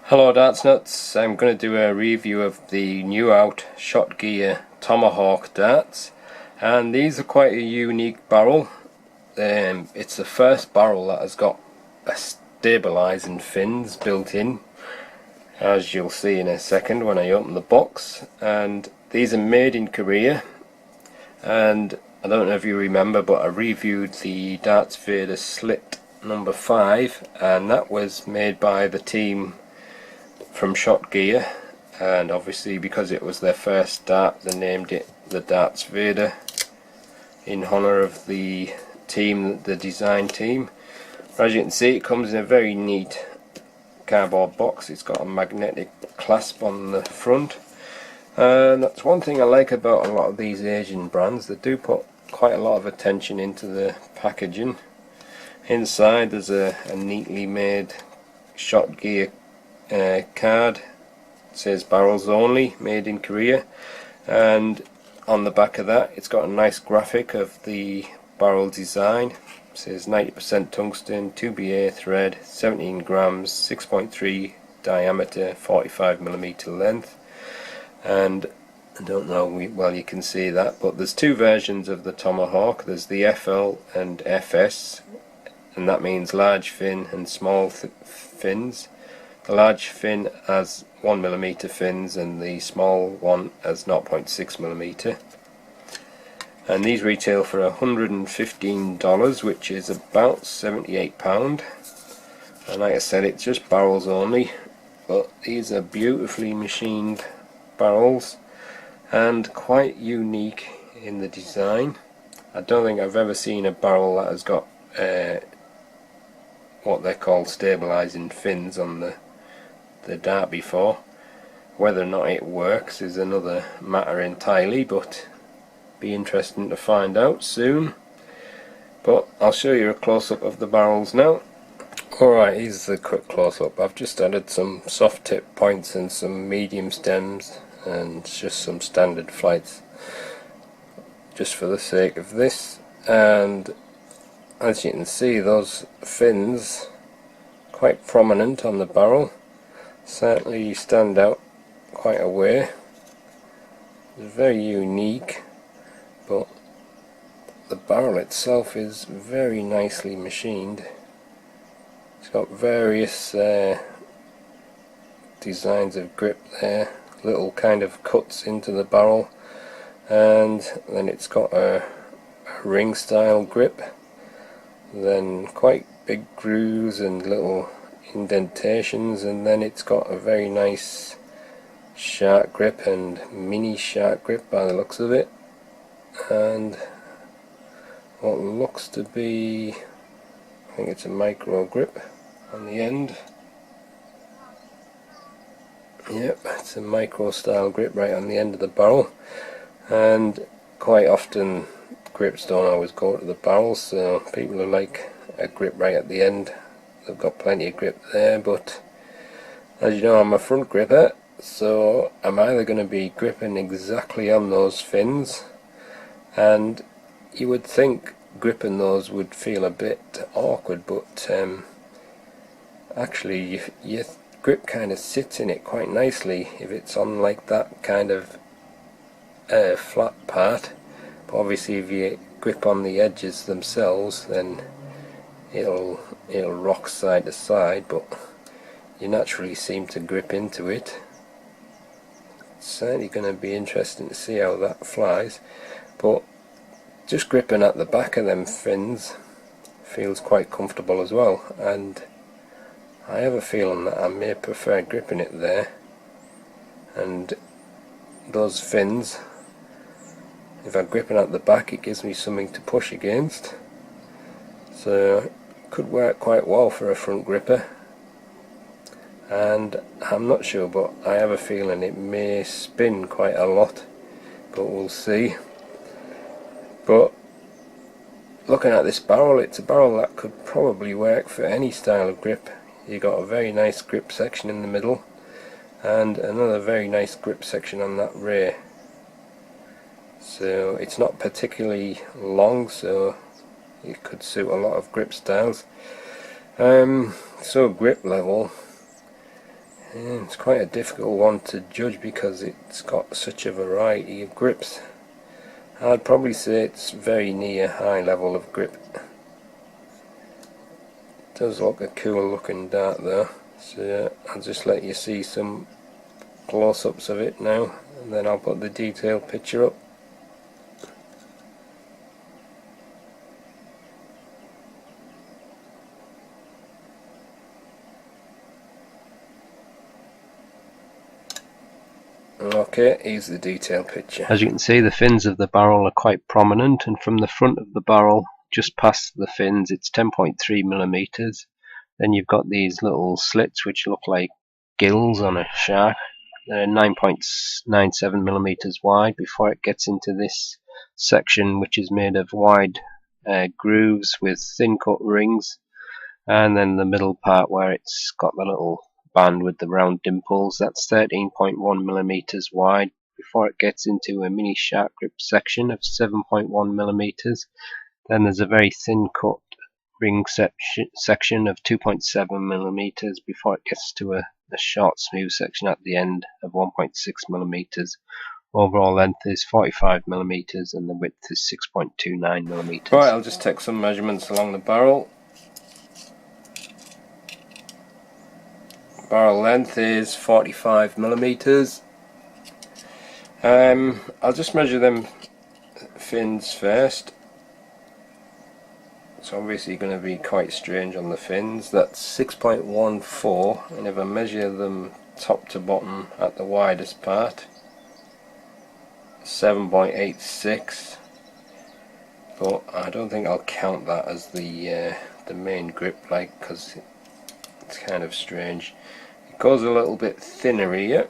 Hello Darts Nutz, I'm going to do a review of the new out Shot Gear Tomahawk darts, and these are quite a unique barrel. It's the first barrel that has got a stabilising fins built in, as you'll see in a second when I open the box. And these are made in Korea, and I don't know if you remember, but I reviewed the Darts Vader Slit number 5, and that was made by the team from Shot Gear, and obviously because it was their first dart they named it the Darts Vader in honour of the team, the design team. As you can see, it comes in a very neat cardboard box. It's got a magnetic clasp on the front, and that's one thing I like about a lot of these Asian brands. They do put quite a lot of attention into the packaging. Inside there's a neatly made Shot Gear card. It says barrels only, made in Korea, and on the back of that it's got a nice graphic of the barrel design. It says 90% tungsten, 2BA thread, 17 grams, 6.3 diameter, 45mm length. And I don't know, well, you can see that, but there's two versions of the Tomahawk. There's the FL and FS, and that means large fin and small fins. The large fin has 1mm fins and the small one has 0.6mm. And these retail for $115, which is about £78. And like I said, it's just barrels only, but these are beautifully machined barrels and quite unique in the design. I don't think I've ever seen a barrel that has got what they're called stabilising fins on the dart before. Whether or not it works is another matter entirely, but be interesting to find out soon. But I'll show you a close-up of the barrels now. Alright, here's a quick close-up. I've just added some soft tip points and some medium stems and just some standard flights just for the sake of this. And as you can see, those fins quite prominent on the barrel, certainly stand out quite a way. It's very unique, but the barrel itself is very nicely machined. It's got various designs of grip there, little kind of cuts into the barrel, and then it's got a ring style grip, then quite big grooves and little indentations, and then it's got a very nice shark grip and mini shark grip by the looks of it, and what looks to be, I think it's a micro grip on the end. Yep, it's a micro style grip right on the end of the barrel, and quite often grips don't always go to the barrel, so people who like a grip right at the end, they've got plenty of grip there. But as you know, I'm a front gripper, so I'm either going to be gripping exactly on those fins, and you would think gripping those would feel a bit awkward, but actually your grip kind of sits in it quite nicely if it's on like that kind of flat part. But obviously if you grip on the edges themselves, then it'll rock side to side, but you naturally seem to grip into it. It's certainly going to be interesting to see how that flies, but just gripping at the back of them fins feels quite comfortable as well, and I have a feeling that I may prefer gripping it there. And those fins, if I'm gripping at the back, it gives me something to push against, so it could work quite well for a front gripper. And I'm not sure, but I have a feeling it may spin quite a lot, but we'll see. But looking at this barrel, it's a barrel that could probably work for any style of grip. You got a very nice grip section in the middle, and another very nice grip section on that rear. So it's not particularly long, so it could suit a lot of grip styles. So grip level, And it's quite a difficult one to judge because it's got such a variety of grips. I'd probably say it's very near high level of grip. It does look a cool looking dart though, so I'll just let you see some close-ups of it now, and then I'll put the detailed picture up. Okay, here's the detailed picture. As you can see, the fins of the barrel are quite prominent, and from the front of the barrel, just past the fins, it's 10.3 millimeters. Then you've got these little slits which look like gills on a shark. They're 9.97 millimeters wide before it gets into this section, which is made of wide grooves with thin cut rings, and then the middle part where it's got the little band with the round dimples, that's 13.1 millimeters wide before it gets into a mini shark grip section of 7.1 millimeters. Then there's a very thin cut ring section of 2.7 millimeters before it gets to a short smooth section at the end of 1.6 millimeters. Overall length is 45 millimeters and the width is 6.29 millimeters. Right, I'll just take some measurements along the barrel. Barrel length is 45 millimeters. I'll just measure them fins first. It's obviously going to be quite strange on the fins. That's 6.14, and if I measure them top to bottom at the widest part, 7.86. But I don't think I'll count that as the main grip, like, because it's kind of strange. It goes a little bit thinner here,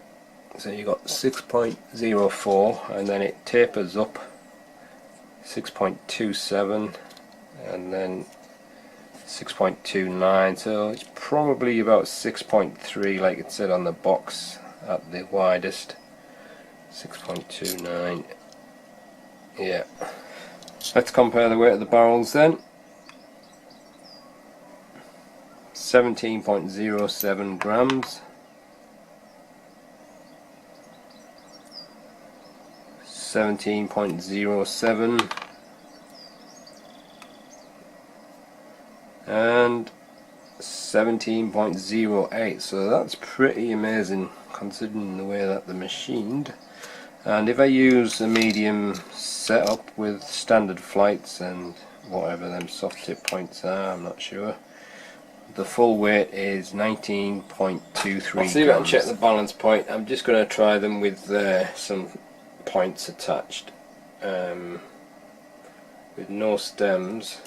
so you got 6.04, and then it tapers up 6.27, and then 6.29, so it's probably about 6.3 like it said on the box at the widest. 6.29. Yeah. Let's compare the weight of the barrels then. 17.07 grams. 17.07 and 17.08, so that's pretty amazing considering the way that they're machined. And if I use a medium setup with standard flights and whatever them soft tip points are, I'm not sure, the full weight is 19.23 I'll see if I can check the balance point. I'm just going to try them with some points attached with no stems.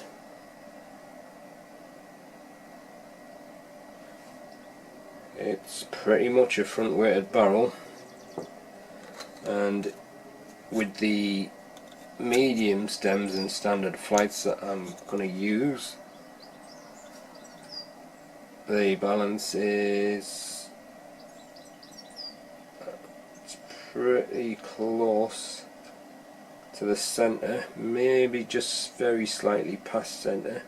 It's pretty much a front weighted barrel, and with the medium stems and standard flights that I'm going to use, the balance is it's pretty close to the center, maybe just very slightly past center.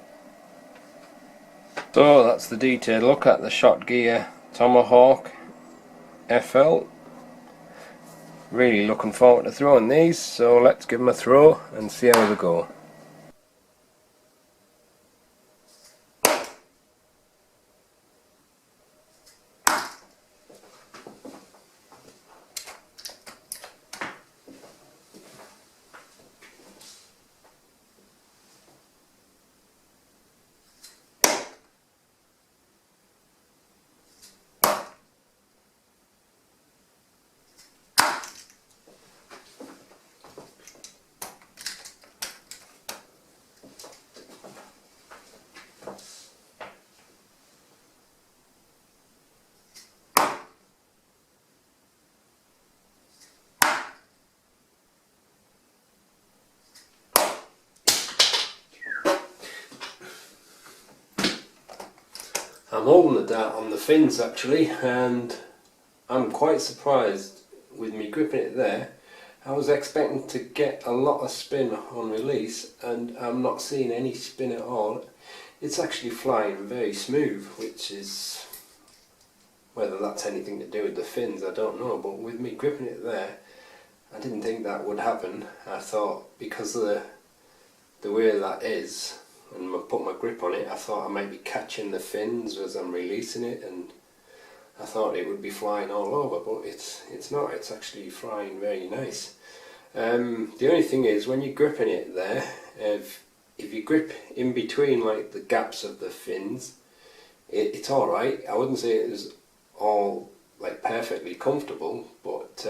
So that's the detailed look at the Shot Gear Tomahawk FL. Really looking forward to throwing these, so let's give them a throw and see how they go. I'm holding the dart on the fins actually, and I'm quite surprised with me gripping it there. I was expecting to get a lot of spin on release, and I'm not seeing any spin at all. It's actually flying very smooth, which is whether that's anything to do with the fins, I don't know, but with me gripping it there, I didn't think that would happen. I thought because of the way that is, and I put my grip on it, I thought I might be catching the fins as I'm releasing it, and I thought it would be flying all over, but it's not. It's actually flying very nice. The only thing is, when you're gripping it there, if you grip in between like the gaps of the fins, it's alright. I wouldn't say it is all like perfectly comfortable, but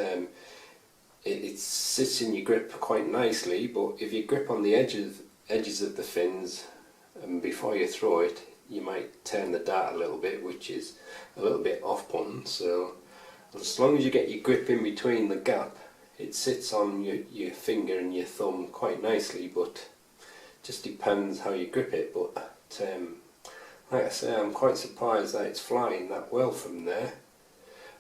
it sits in your grip quite nicely. But if you grip on the edges of the fins before you throw it, you might turn the dart a little bit, which is a little bit off-putting. So as long as you get your grip in between the gap, it sits on your finger and your thumb quite nicely, but just depends how you grip it. But like I say, I'm quite surprised that it's flying that well from there.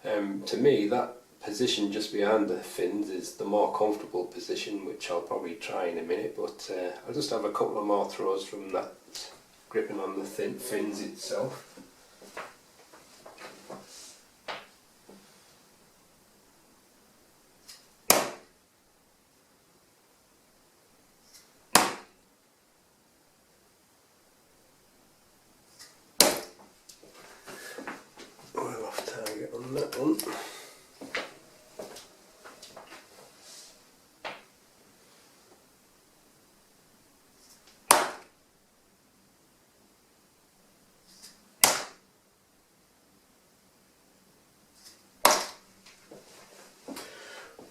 To me, that position just behind the fins is the more comfortable position, which I'll probably try in a minute, but I'll just have a couple of more throws from that, gripping on the fins itself. Well off target on that one.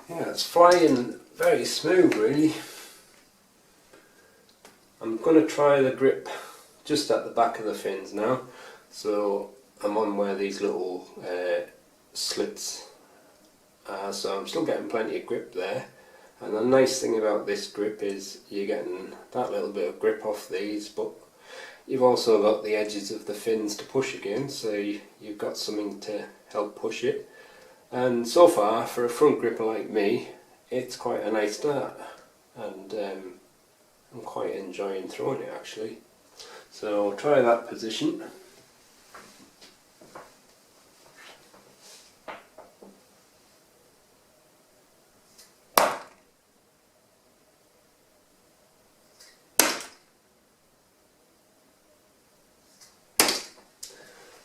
Yeah, it's flying very smooth really. I'm going to try the grip just at the back of the fins now. So I'm on where these little slits are, so I'm still getting plenty of grip there. And the nice thing about this grip is you're getting that little bit of grip off these, but you've also got the edges of the fins to push against, so you've got something to help push it. And so far, for a front gripper like me, it's quite a nice dart, and I'm quite enjoying throwing it actually. So I'll try that position.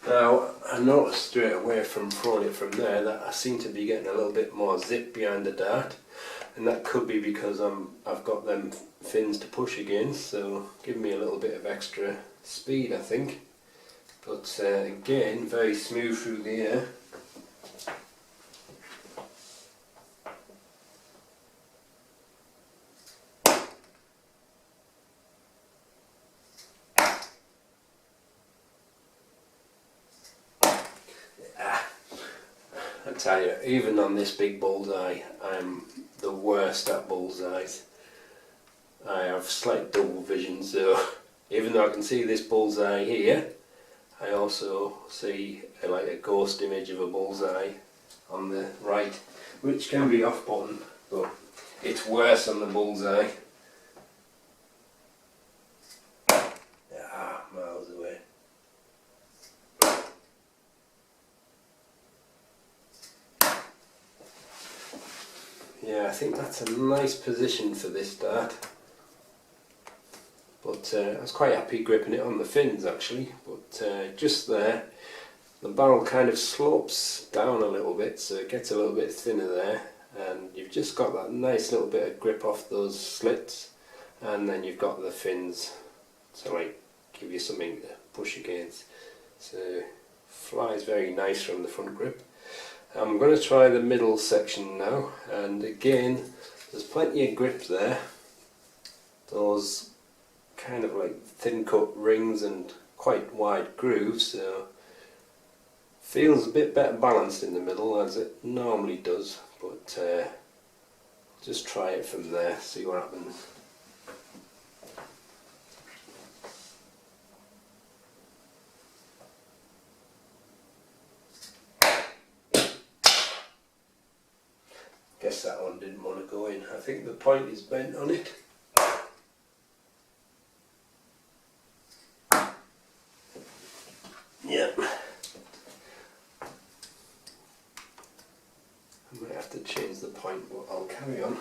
Now, I noticed straight away from throwing it from there that I seem to be getting a little bit more zip behind the dart, and that could be because I've got them fins to push against, so giving me a little bit of extra speed I think. But again, very smooth through the air. I tell you, even on this big bullseye, I'm the worst at bullseyes. I have slight double vision, so even though I can see this bullseye here, I also see like a ghost image of a bullseye on the right, which can be off-putting, but it's worse on the bullseye. Miles away. Yeah, I think that's a nice position for this dart. But I was quite happy gripping it on the fins actually, but just there, the barrel kind of slopes down a little bit, so it gets a little bit thinner there, and you've just got that nice little bit of grip off those slits, and then you've got the fins to like give you something to push against. So flies very nice from the front grip. I'm going to try the middle section now, and again there's plenty of grip there. Those kind of like thin cut rings and quite wide grooves, so feels a bit better balanced in the middle as it normally does, but just try it from there, see what happens. Guess that one didn't want to go in. I think the point is bent on it. Yeah. change the point, but I'll carry on.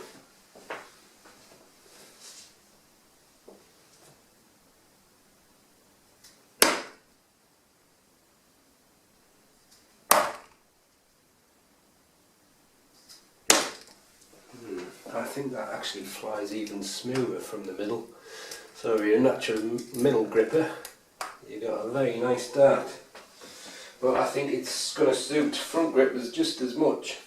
I think that actually flies even smoother from the middle. So if you're a natural middle gripper, you got a very nice dart. But I think it's going to suit front grippers just as much.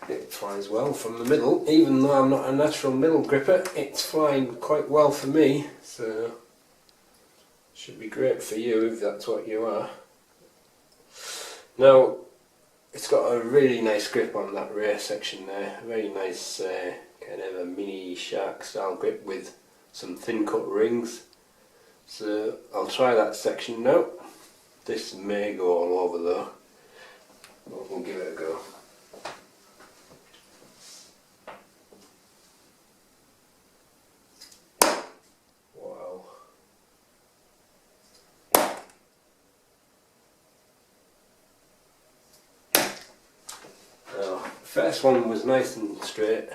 It flies well from the middle, even though I'm not a natural middle gripper, it's flying quite well for me, so should be great for you if that's what you are. Now, it's got a really nice grip on that rear section there, very nice kind of a mini shark style grip with some thin cut rings. So I'll try that section now. This may go all over though, but we'll give it a go. First one was nice and straight,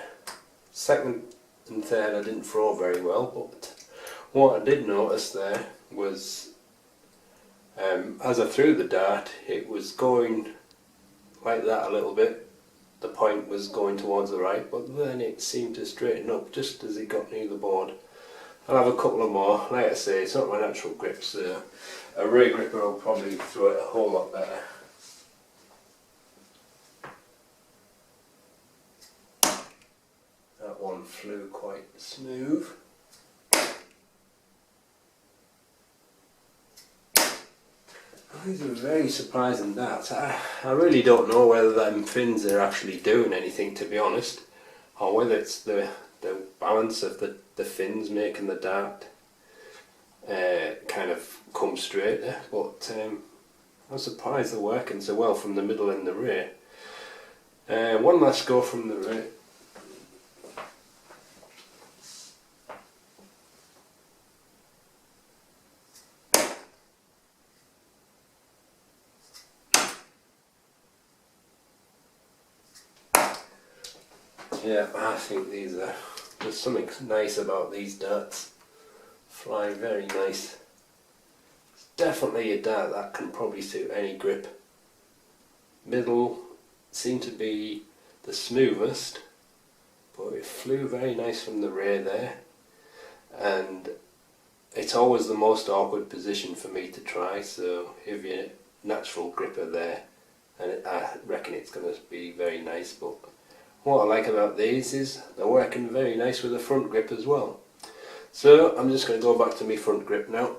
second and third I didn't throw very well, but what I did notice there was as I threw the dart it was going like that a little bit, the point was going towards the right, but then it seemed to straighten up just as it got near the board. I'll have a couple of more, like I say it's not my natural grip, so a rear gripper will probably throw it a whole lot better. That one flew quite smooth. These are very surprising darts. I really don't know whether them fins are actually doing anything, to be honest, or whether it's the balance of the fins making the dart kind of come straighter, but I'm surprised they're working so well from the middle and the rear. One last go from the rear. Yeah, I think there's something nice about these darts. Fly very nice. It's definitely a dart that can probably suit any grip. Middle seemed to be the smoothest, but it flew very nice from the rear there. And it's always the most awkward position for me to try, so if you're a natural gripper there, and I reckon it's going to be very nice. But what I like about these is they're working very nice with the front grip as well. So I'm just going to go back to my front grip now.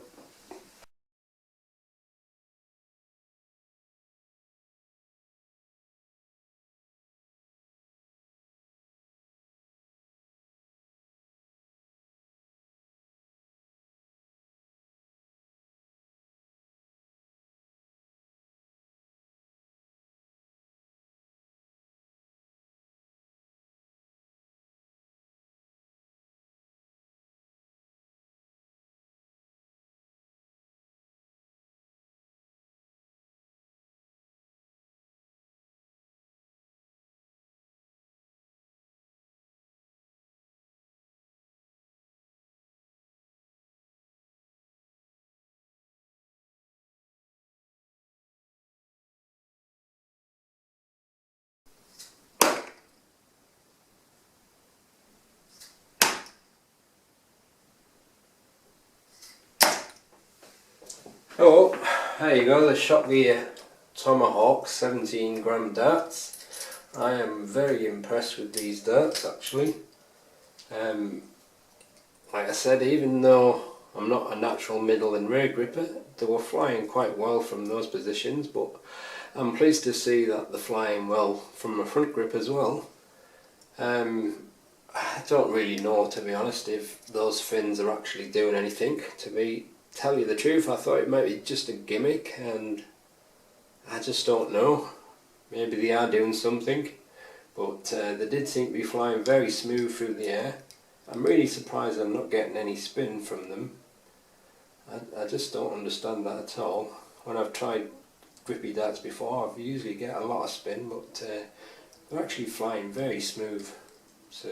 Oh, there you go, the Gear Tomahawk 17 gram darts. I am very impressed with these darts actually. Like I said, even though I'm not a natural middle and rear gripper, they were flying quite well from those positions, but I'm pleased to see that they're flying well from my front grip as well. I don't really know, to be honest, if those fins are actually doing anything. Tell you the truth, I thought it might be just a gimmick, and I just don't know. Maybe they are doing something, but they did seem to be flying very smooth through the air, I'm really surprised I'm not getting any spin from them. I just don't understand that at all. When I've tried grippy darts before, I've usually get a lot of spin, but they're actually flying very smooth. So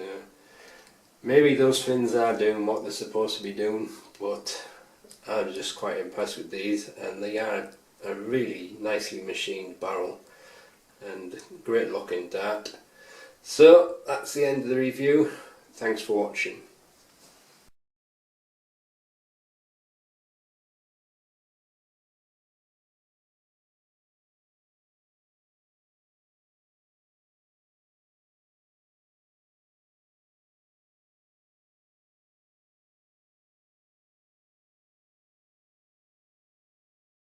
maybe those fins are doing what they're supposed to be doing, but I'm just quite impressed with these, and they are a really nicely machined barrel and great looking dart. So that's the end of the review. Thanks for watching.